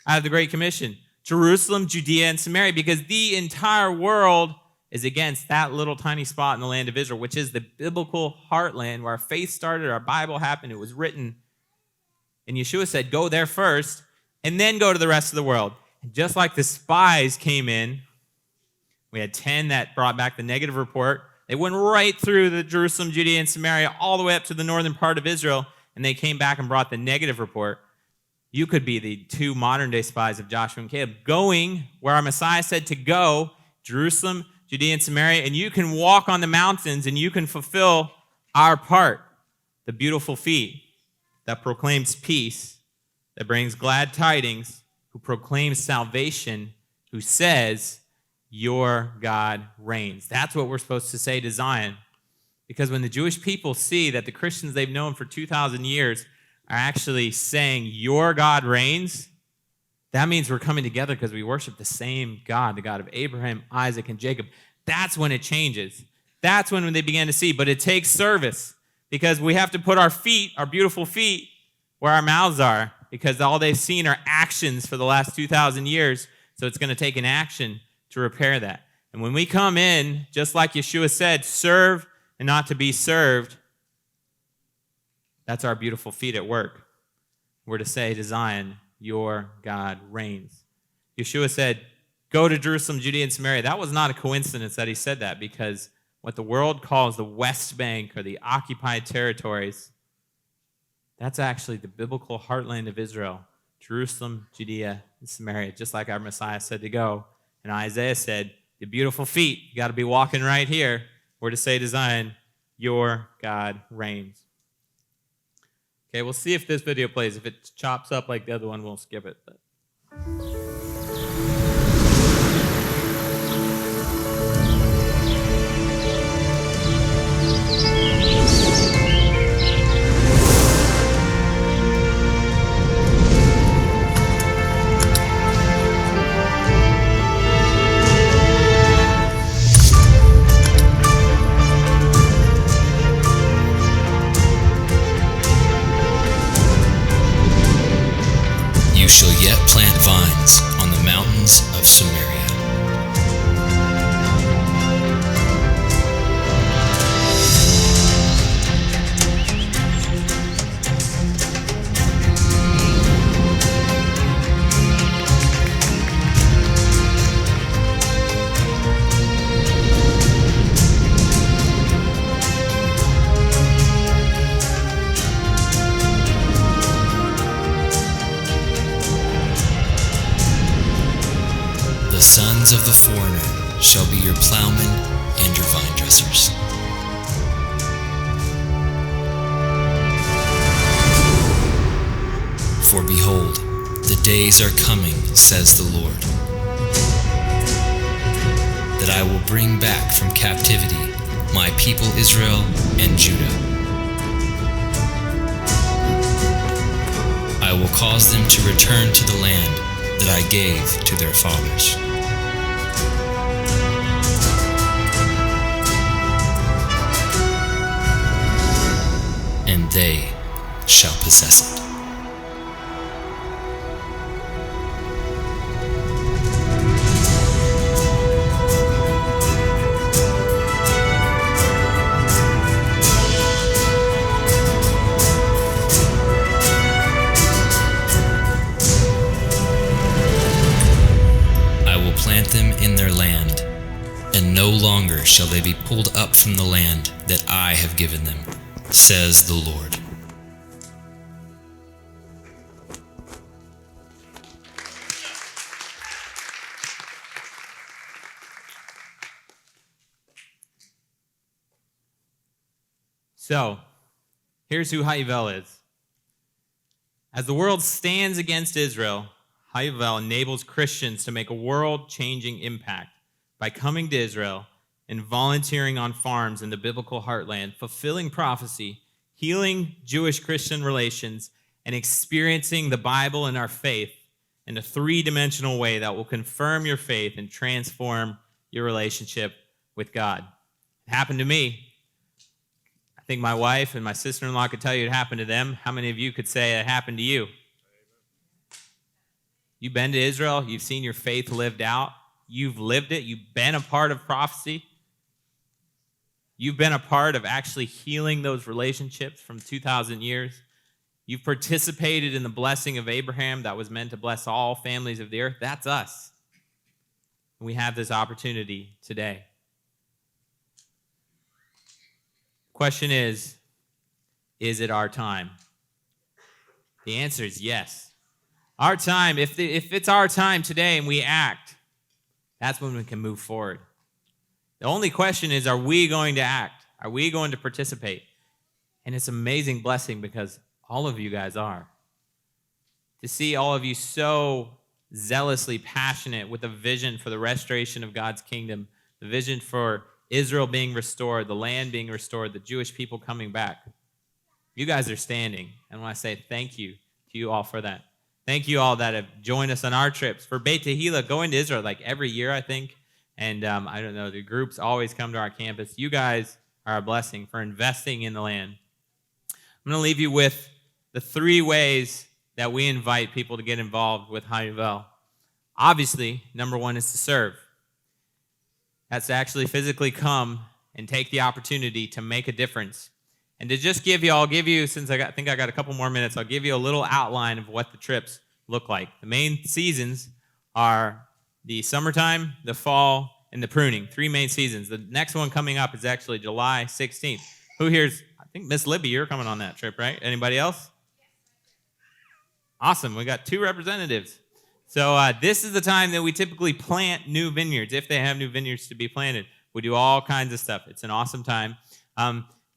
out of the Great Commission. Jerusalem, Judea, and Samaria, because the entire world is against that little tiny spot in the land of Israel, which is the biblical heartland where our faith started, our Bible happened, it was written. And Yeshua said, go there first, and then go to the rest of the world. And just like the spies came in, we had 10 that brought back the negative report. They went right through the Jerusalem, Judea, and Samaria, all the way up to the northern part of Israel, and they came back and brought the negative report. You could be the two modern-day spies of Joshua and Caleb, going where our Messiah said to go, Jerusalem, Judea, and Samaria, and you can walk on the mountains, and you can fulfill our part, the beautiful feet that proclaims peace, that brings glad tidings, who proclaims salvation, who says, your God reigns. That's what we're supposed to say to Zion. Because when the Jewish people see that the Christians they've known for 2,000 years are actually saying, your God reigns, that means we're coming together because we worship the same God, the God of Abraham, Isaac, and Jacob. That's when it changes. That's when they begin to see. But it takes service because we have to put our feet, our beautiful feet, where our mouths are, because all they've seen are actions for the last 2,000 years. So it's going to take an action to repair that. And when we come in, just like Yeshua said, serve and not to be served, that's our beautiful feet at work. We're to say to Zion, your God reigns. Yeshua said, go to Jerusalem, Judea, and Samaria. That was not a coincidence that he said that, because what the world calls the West Bank or the occupied territories, that's actually the biblical heartland of Israel, Jerusalem, Judea, and Samaria, just like our Messiah said to go. And Isaiah said, the beautiful feet, you got to be walking right here. We're to say to Zion, your God reigns. Okay, we'll see if this video plays. If it chops up like the other one, we'll skip it. But. You shall yet plant vines on the mountains of Samaria. The sons of the foreigner shall be your plowmen and your vine dressers. For behold, the days are coming, says the Lord, that I will bring back from captivity my people Israel and Judah. I will cause them to return to the land that I gave to their fathers. And they shall possess it. I will plant them in their land, and no longer shall they be pulled up from the land that I have given them, says the Lord. So, here's who HaYovel is. As the world stands against Israel, HaYovel enables Christians to make a world-changing impact by coming to Israel and volunteering on farms in the biblical heartland, fulfilling prophecy, healing Jewish-Christian relations, and experiencing the Bible and our faith in a three-dimensional way that will confirm your faith and transform your relationship with God. It happened to me. I think my wife and my sister-in-law could tell you it happened to them. How many of you could say it happened to you? You've been to Israel. You've seen your faith lived out. You've lived it. You've been a part of prophecy. You've been a part of actually healing those relationships from 2,000 years. You've participated in the blessing of Abraham that was meant to bless all families of the earth. That's us. We have this opportunity today. Question is it our time? The answer is yes. Our time, if it's our time today and we act, that's when we can move forward. The only question is, are we going to act? Are we going to participate? And it's an amazing blessing because all of you guys are. To see all of you so zealously passionate with a vision for the restoration of God's kingdom, the vision for Israel being restored, the land being restored, the Jewish people coming back. You guys are standing. And I want to say thank you to you all for that. Thank you all that have joined us on our trips. For Beit Tehila, going to Israel like every year, I think. And I don't know, the groups always come to our campus. You guys are a blessing for investing in the land. I'm going to leave you with the 3 ways that we invite people to get involved with HaYovel. Obviously, number 1 is to serve. That's to actually physically come and take the opportunity to make a difference. And to just give you, I'll give you, since I think I got a couple more minutes, I'll give you a little outline of what the trips look like. The main seasons are the summertime, the fall, and the pruning. 3 main seasons. The next one coming up is actually July 16th. Who here's, I think Miss Libby, you're coming on that trip, right? Anybody else? Awesome. We got 2 representatives. So this is the time that we typically plant new vineyards, if they have new vineyards to be planted. We do all kinds of stuff. It's an awesome time.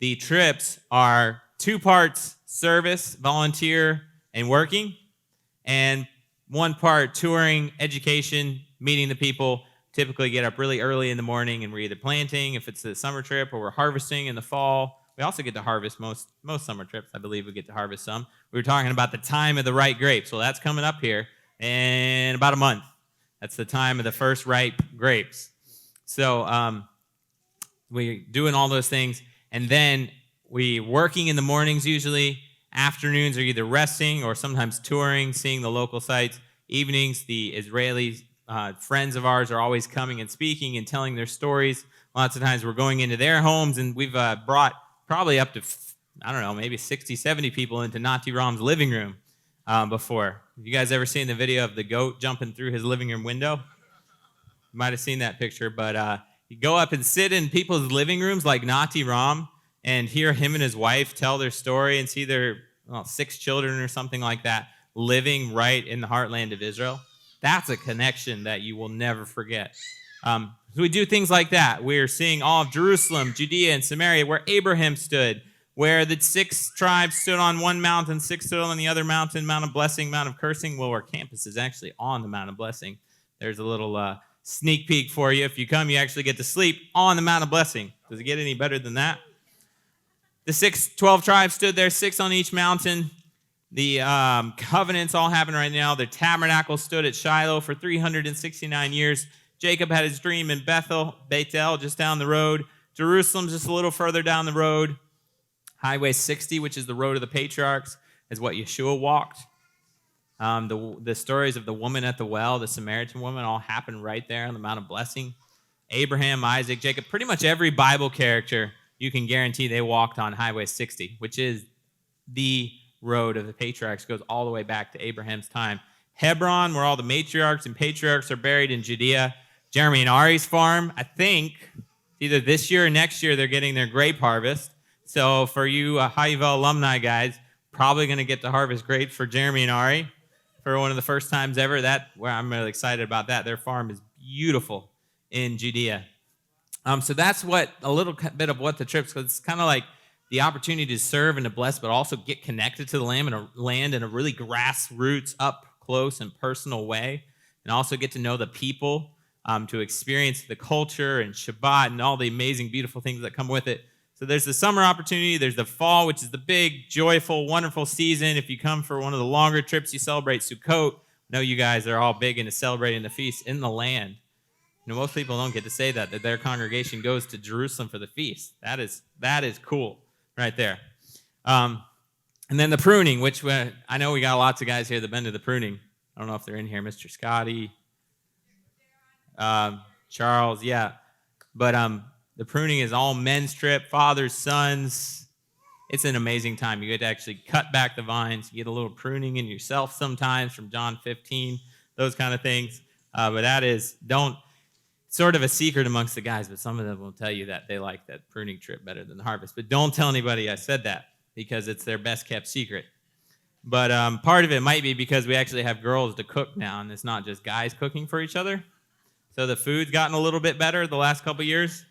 The trips are 2 parts service, volunteer, and working, and 1 part touring, education, meeting the people. Typically get up really early in the morning, and we're either planting, if it's a summer trip, or we're harvesting in the fall. We also get to harvest most summer trips. I believe we get to harvest some. We were talking about the time of the ripe grapes. Well, that's coming up here in about a month. That's the time of the first ripe grapes. So we're doing all those things, and then we working in the mornings usually. Afternoons are either resting or sometimes touring, seeing the local sites. Evenings, the Israeli friends of ours are always coming and speaking and telling their stories. Lots of times we're going into their homes, and we've brought probably up to, I don't know, maybe 60, 70 people into Nati Ram's living room before. Have you guys ever seen the video of the goat jumping through his living room window? You might have seen that picture, but you go up and sit in people's living rooms like Nati Ram and hear him and his wife tell their story and see their 6 children or something like that living right in the heartland of Israel. That's a connection that you will never forget. So we do things like that. We're seeing all of Jerusalem, Judea, and Samaria, where Abraham stood, where the 6 tribes stood on one mountain, 6 stood on the other mountain, Mount of Blessing, Mount of Cursing. Well, our campus is actually on the Mount of Blessing. There's a little sneak peek for you. If you come, you actually get to sleep on the Mount of Blessing. Does it get any better than that? The 12 tribes stood there, 6 on each mountain. The covenants all happen right now. The tabernacle stood at Shiloh for 369 years. Jacob had his dream in Beit Tehila, just down the road. Jerusalem's just a little further down the road. Highway 60, which is the road of the patriarchs, is what Yeshua walked. The stories of the woman at the well, the Samaritan woman, all happen right there on the Mount of Blessing. Abraham, Isaac, Jacob, pretty much every Bible character, you can guarantee they walked on Highway 60, which is the road of the patriarchs, goes all the way back to Abraham's time. Hebron, where all the matriarchs and patriarchs are buried in Judea. Jeremy and Ari's farm, I think either this year or next year they're getting their grape harvest. So for you HaYovel alumni guys, probably going to get to harvest grapes for Jeremy and Ari for one of the first times ever. Where I'm really excited about that. Their farm is beautiful in Judea. So that's a little bit of what the trip's, because it's kind of like the opportunity to serve and to bless, but also get connected to the land in a really grassroots, up close and personal way, and also get to know the people, to experience the culture and Shabbat and all the amazing, beautiful things that come with it. So there's the summer opportunity. There's the fall, which is the big, joyful, wonderful season. If you come for one of the longer trips, you celebrate Sukkot. I know you guys are all big into celebrating the feast in the land. Most people don't get to say that their congregation goes to Jerusalem for the feast. That is cool right there. And then the pruning, which I know we got lots of guys here that have been to the pruning. I don't know if they're in here. Mr. Scotty, Charles, yeah. But the pruning is all men's trip, fathers, sons. It's an amazing time. You get to actually cut back the vines. You get a little pruning in yourself sometimes from John 15, those kind of things. But that is, sort of a secret amongst the guys, but some of them will tell you that they like that pruning trip better than the harvest. But don't tell anybody I said that, because it's their best kept secret. But part of it might be because we actually have girls to cook now, and it's not just guys cooking for each other. So the food's gotten a little bit better the last couple years.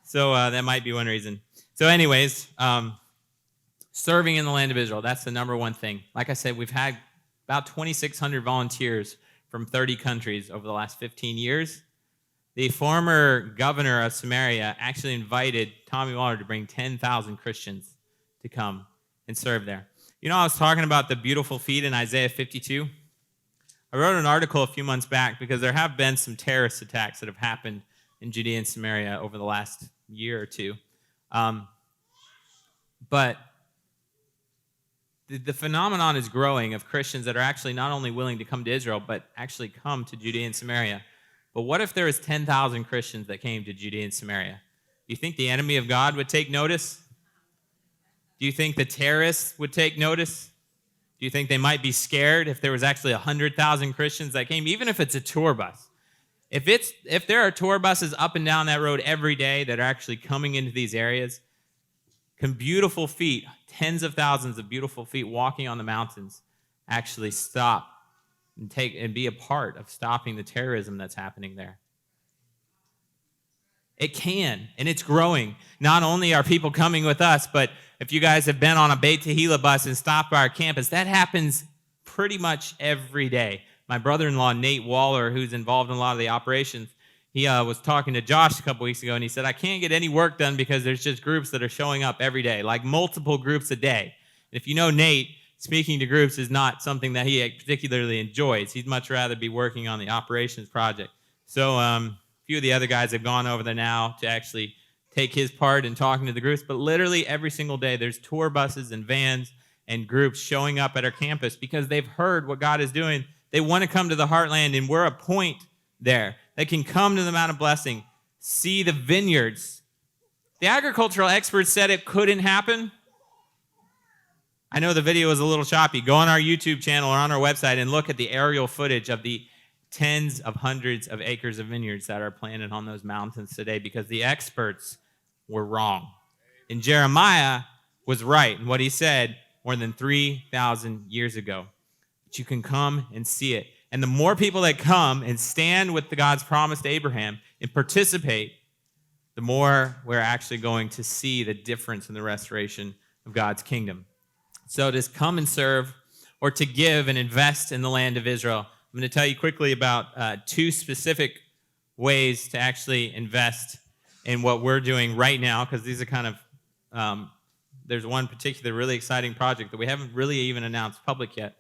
So that might be one reason. So anyways, serving in the land of Israel, that's the number one thing. Like I said, we've had about 2,600 volunteers from 30 countries over the last 15 years. The former governor of Samaria actually invited Tommy Waller to bring 10,000 Christians to come and serve there. I was talking about the beautiful feet in Isaiah 52. I wrote an article a few months back because there have been some terrorist attacks that have happened in Judea and Samaria over the last year or two. But the phenomenon is growing of Christians that are actually not only willing to come to Israel, but actually come to Judea and Samaria. But what if there was 10,000 Christians that came to Judea and Samaria? Do you think the enemy of God would take notice? Do you think the terrorists would take notice? Do you think they might be scared if there was actually 100,000 Christians that came, even if it's a tour bus? If there are tour buses up and down that road every day that are actually coming into these areas, can beautiful feet, tens of thousands of beautiful feet walking on the mountains, actually stop and be a part of stopping the terrorism that's happening there? It can, and it's growing. Not only are people coming with us, but if you guys have been on a Beit Tehila bus and stopped by our campus, that happens pretty much every day. My brother-in-law, Nate Waller, who's involved in a lot of the operations, he was talking to Josh a couple weeks ago, and he said, I can't get any work done because there's just groups that are showing up every day, like multiple groups a day. And if you know Nate, speaking to groups is not something that he particularly enjoys. He'd much rather be working on the operations project. So a few of the other guys have gone over there now to actually take his part in talking to the groups, but literally every single day there's tour buses and vans and groups showing up at our campus because they've heard what God is doing. They want to come to the heartland, and we're a point there. They can come to the Mount of Blessing, see the vineyards. The agricultural experts said it couldn't happen. I know the video is a little choppy. Go on our YouTube channel or on our website and look at the aerial footage of the tens of hundreds of acres of vineyards that are planted on those mountains today, because the experts were wrong. And Jeremiah was right in what he said more than 3,000 years ago. But you can come and see it. And the more people that come and stand with God's promise to Abraham and participate, the more we're actually going to see the difference in the restoration of God's kingdom. So to come and serve, or to give and invest in the land of Israel, I'm going to tell you quickly about two specific ways to actually invest in what we're doing right now, because these are kind of, there's one particular really exciting project that we haven't really even announced public yet.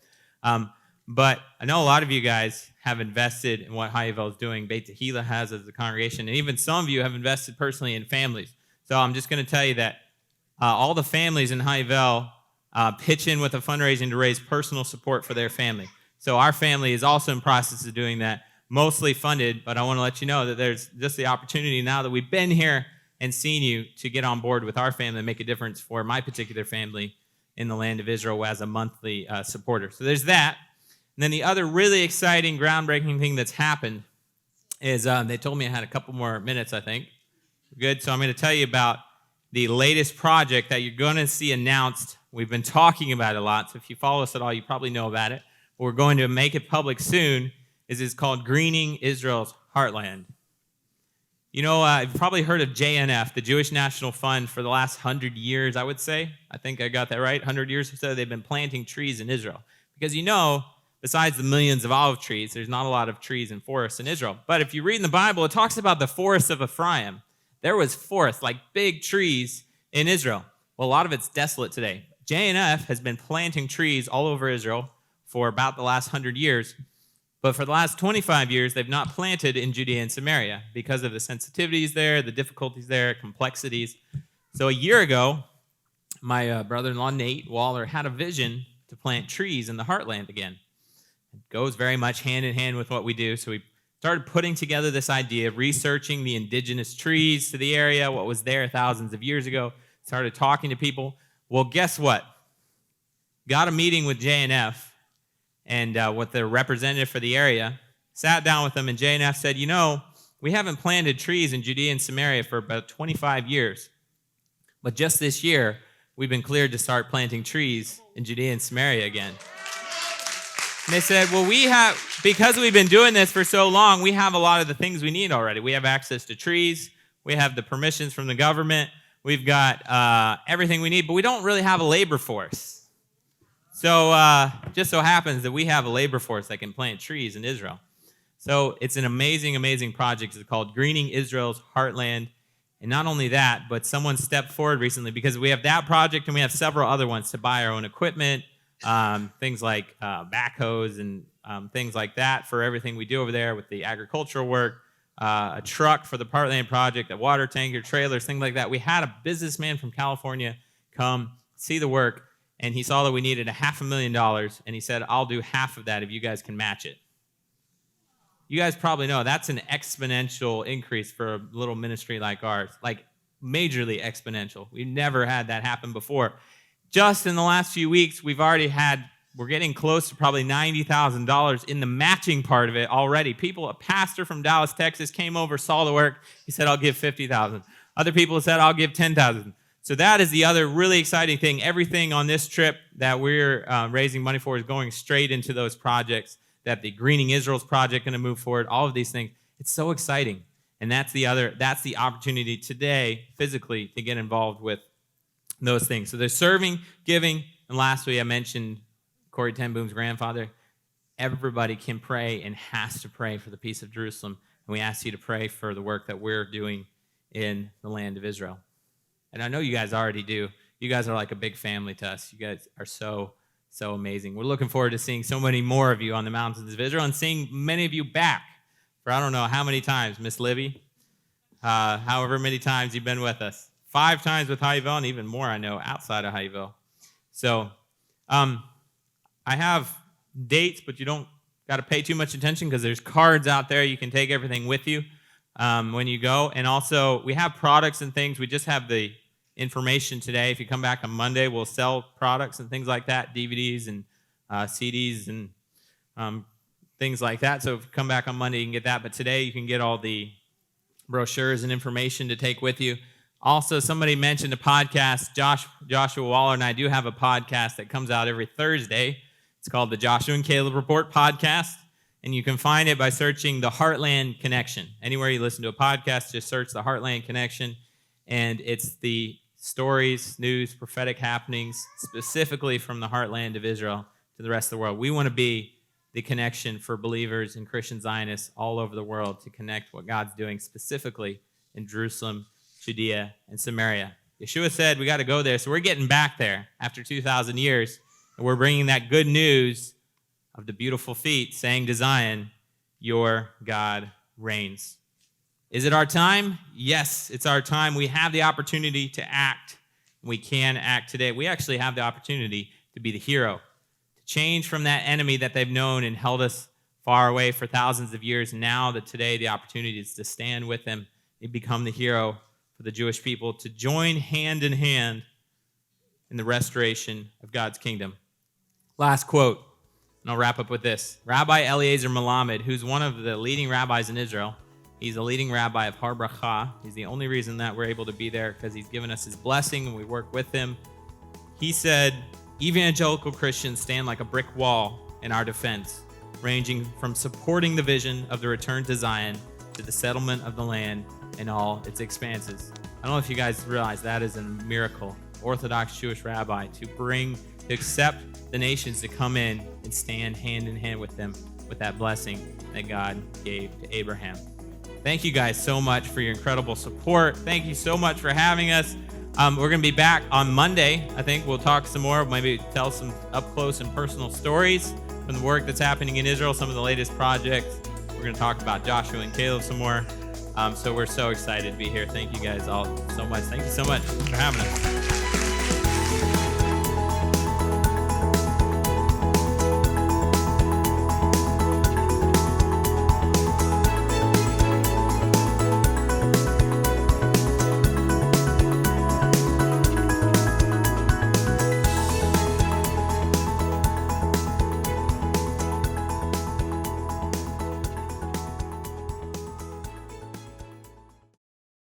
But I know a lot of you guys have invested in what HaYovel is doing. Beit Tehila has as a congregation, and even some of you have invested personally in families. So I'm just going to tell you that all the families in HaYovel pitch in with a fundraising to raise personal support for their family. So our family is also in process of doing that, mostly funded, but I want to let you know that there's just the opportunity now that we've been here and seen you to get on board with our family and make a difference for my particular family in the land of Israel as a monthly supporter. So there's that. And then the other really exciting, groundbreaking thing that's happened is they told me I had a couple more minutes, I think. Good. So I'm going to tell you about the latest project that you're going to see announced. We've been talking about it a lot, so if you follow us at all, you probably know about it. But we're going to make it public soon. It's called Greening Israel's Heartland. You know, you've probably heard of JNF, the Jewish National Fund, for the last 100 years, I would say. I think I got that right. 100 years or so, they've been planting trees in Israel. Because you know, besides the millions of olive trees, there's not a lot of trees and forests in Israel. But if you read in the Bible, it talks about the forests of Ephraim. There was forests, like big trees in Israel. Well, a lot of it's desolate today. JNF has been planting trees all over Israel for about the last 100 years. But for the last 25 years, they've not planted in Judea and Samaria because of the sensitivities there, the difficulties there, complexities. So a year ago, my brother-in-law, Nate Waller, had a vision to plant trees in the heartland again. It goes very much hand in hand with what we do. So we started putting together this idea of researching the indigenous trees to the area, what was there thousands of years ago, started talking to people. Well, guess what? Got a meeting with JNF and with the representative for the area, sat down with them, and JNF said, you know, we haven't planted trees in Judea and Samaria for about 25 years. But just this year, we've been cleared to start planting trees in Judea and Samaria again. And they said, well, because we've been doing this for so long, we have a lot of the things we need already. We have access to trees. We have the permissions from the government. We've got everything we need, but we don't really have a labor force. So just so happens that we have a labor force that can plant trees in Israel. So it's an amazing, amazing project. It's called Greening Israel's Heartland. And not only that, but someone stepped forward recently, because we have that project and we have several other ones to buy our own equipment, things like backhoes and things like that for everything we do over there with the agricultural work, a truck for the Heartland project, a water tanker, trailers, things like that. We had a businessman from California come see the work, and he saw that we needed $500,000, and he said, I'll do half of that if you guys can match it. You guys probably know that's an exponential increase for a little ministry like ours, like majorly exponential. We've never had that happen before. Just in the last few weeks, we've already had we're getting close to probably $90,000 in the matching part of it already. A pastor from Dallas, Texas came over, saw the work. He said, I'll give $50,000. Other people said, I'll give $10,000. So that is the other really exciting thing. Everything on this trip that we're raising money for is going straight into those projects, that the Greening Israel's project going to move forward, all of these things. It's so exciting. And that's the opportunity today, physically, to get involved with those things. So there's serving, giving, and lastly, I mentioned Corey Ten Boom's grandfather. Everybody can pray and has to pray for the peace of Jerusalem. And we ask you to pray for the work that we're doing in the land of Israel. And I know you guys already do. You guys are like a big family to us. You guys are so amazing. We're looking forward to seeing so many more of you on the mountains of Israel and seeing many of you back for I don't know how many times, Miss Libby, however many times you've been with us. 5 times with HaYovel and even more, I know, outside of HaYovel. So I have dates, but you don't got to pay too much attention because there's cards out there. You can take everything with you when you go. And also, we have products and things. We just have the information today. If you come back on Monday, we'll sell products and things like that, DVDs and CDs and things like that. So if you come back on Monday, you can get that. But today, you can get all the brochures and information to take with you. Also, somebody mentioned a podcast. Joshua Waller and I do have a podcast that comes out every Thursday. It's called the Joshua and Caleb Report Podcast. And you can find it by searching the Heartland Connection. Anywhere you listen to a podcast, just search the Heartland Connection. And it's the stories, news, prophetic happenings, specifically from the heartland of Israel to the rest of the world. We want to be the connection for believers and Christian Zionists all over the world to connect what God's doing specifically in Jerusalem, Judea, and Samaria. Yeshua said we got to go there, so we're getting back there after 2,000 years, and we're bringing that good news of the beautiful feet saying to Zion, your God reigns. Is it our time? Yes, it's our time. We have the opportunity to act. We can act today. We actually have the opportunity to be the hero, to change from that enemy that they've known and held us far away for thousands of years. Now that today the opportunity is to stand with them and become the hero for the Jewish people, to join hand in hand in the restoration of God's kingdom. Last quote, and I'll wrap up with this. Rabbi Eliezer Melamed, who's one of the leading rabbis in Israel, he's a leading rabbi of Har Bracha. He's the only reason that we're able to be there because he's given us his blessing and we work with him. He said, evangelical Christians stand like a brick wall in our defense, ranging from supporting the vision of the return to Zion to the settlement of the land and all its expanses. I don't know if you guys realize that is a miracle. Orthodox Jewish rabbi to accept the nations to come in and stand hand in hand with them with that blessing that God gave to Abraham. Thank you guys so much for your incredible support. Thank you so much for having us. We're going to be back on Monday. I think we'll talk some more, maybe tell some up-close and personal stories from the work that's happening in Israel, some of the latest projects. We're going to talk about Joshua and Caleb some more. So we're so excited to be here. Thank you guys all so much. Thank you so much for having us.